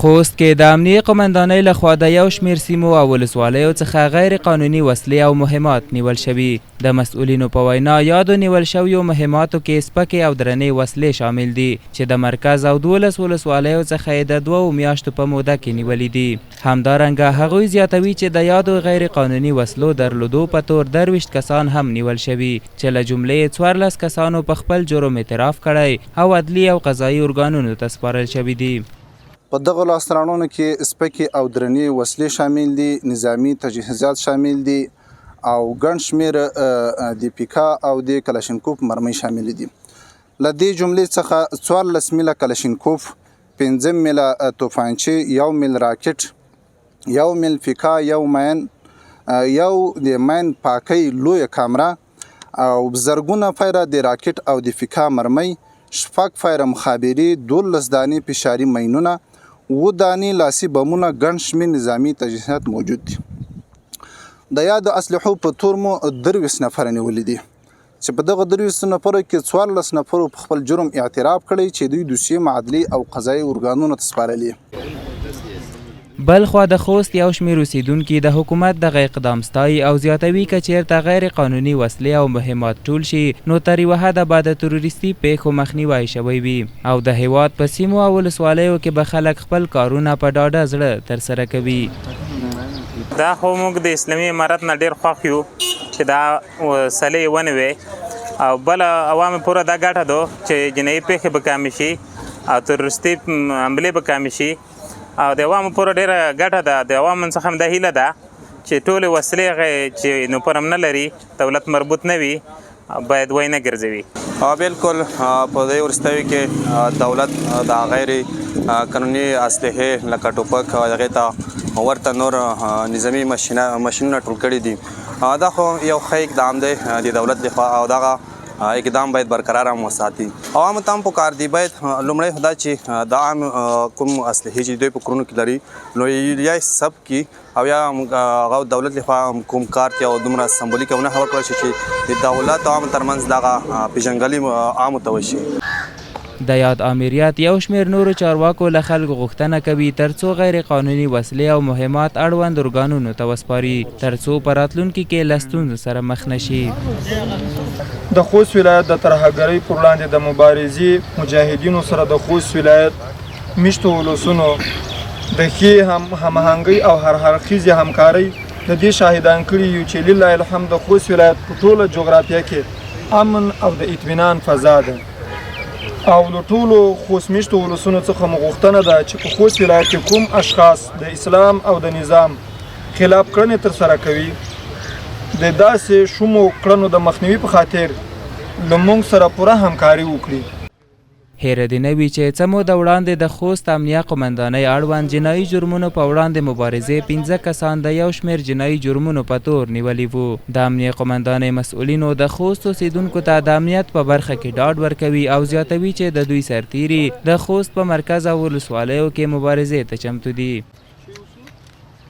خوست کې د امنیې قومندانۍ لخوا د یو شمېر سیمو او ولسوالیو څخه غیر قانوني وسلې او مهمات نیول شوي. د مسؤلینو په وینا یادو نیول شویو مهماتو کې سپکې او درنې وسلې شامل دي چې د مرکز او 12 ولسوالیو څخه یې د 2 میاشتو په موده کې نیولې دي. همدارنګه هغوی زیاتوي چې د یادو غیر قانوني وسلو درلودو په تور 23 کسان هم نیول شوي چې له جملې 14 کسانو په خپل جرم اعتراف کړی او عدلي او قضایي ارګانونو ته سپارل شوي دي. په دغه لاسته راوړنو کې سپکې او درنې وسلې شامل دي، نظامي تجهیزات شامل دي او ګڼ شمېر د پیکا او د کلاشینکوف مرمۍ شامل دي. له دې جملې څخه 14 میله کلاشینکوف، 15 میله توپانچې، 1 میل راکټ، 1 میل پیکا، 1 ماین، 1 د ماین پاکۍ لویه کامره او زرګونه فیره د راکټ او د پیکا مرمۍ، 6 فیره مخابرې، 12 دانې فشاري ماینونه، 7 دانې لاسي بمونه، ګڼ شمېر نظامي تجهیزات موجود دي. د یادو اسلحو په تور مو 23 نفره نیولي دي چې په دغه 23 نفرو کې 14 نفرو په خپل جرم اعتراف کړی چې دوی دوسیې معادلي او قضایي ارګانونو ته سپارلې. بلخوا د خوست یو شمېر اوسیدونکي د حکومت دغه اقدام ستایي او زیاتوي که چیرته غیر قانوني وسلې او مهمات ټول شي نو تر یوه حده به د تروریستي پیښو مخنیوی شوی وي او د هیواد په سیمو او ولسوالیو کې به خلک خپل کارونه په ډاډه زړه ترسره کوي. دا خو موږ د اسلامي امارت نه ډېر خوښ یو چې دا وسلې ونیوې او بله عوامو پوره دا ګټه ده چې جنایي پیښې به کمې شي او تروریستي حملې به کمې شي او د عوامو پوره ډېره ګټه ده. د عوامو څخه هم دا هیله ده چې ټولې وسلې چې نوپر هم نه لري، دولت مربوط نه وي، باید وینه ګرځوي. بالکل په دې وروستیو کې دولت د غیر قانوني اسلحې لکه ټوپک هغې ته ورته نور نظامي ماشینونه ټول کړي دي. دا خو یو ښه اقدام دی د دولت لخوا او دغه اقدام باید برقرار هم وساتي. عوامو ته هم پکار دی باید لومړی دا چې دا عام کوم اسلحې چې دوی په کورونو کې لري نو یا ثبت کړي او یا هغه دولت لخوا کوم کار کې او دومره سمبولیک ونه ورکړل شي چې د دولت او عامو ترمنځ دغه پیژنګلي عامو ته وشي. د یاد آمریت یو شمېر نورو چارواکو له خلکو غوښتنه کوي ترڅو غیر قانوني وسلې او مهمات اړوند ارګانونو ته وسپاري ترڅو په راتلونکي کې له ستونزو سره مخ نه شي. د خوست ولایت د ترهګرۍ پر وړاندې د مبارزې مجاهدینو سره د خوست ولایت میشتو ولسونو د ښې هماهنګۍ او هرخیزې همکارۍ د دې شاهدان کړي یو چې لله الحمد د خوست ولایت په ټوله جغرافیه کې امن او د اطمینان فضا ده او له ټولو خوست میشتو ولسونو څخه مو غوښتنه ده چې په خوست ولایت کې کوم اشخاص د اسلام او د نظام خلاف کړنې ترسره کوي د داسې شومو کړنو د مخنیوي په خاطر له موږ سره پوره همکاري وکړي. هیره دې نه وي چې څه موده وړاندې د خوست امنیه قومندانۍ اړوند جنایي جرمونو په وړاندې مبارزې 15 کسان د یو شمېر جنایي جرمونو په تور نیولي وو. د امنیه قومندانۍ مسؤلینو د خوست اوسیدونکو ته د امنیت په برخه کې ډاډ ورکوي او زیاتوي چې د دوی سرتیري د خوست په مرکز او ولسوالیو کې مبارزې ته چمتو دي.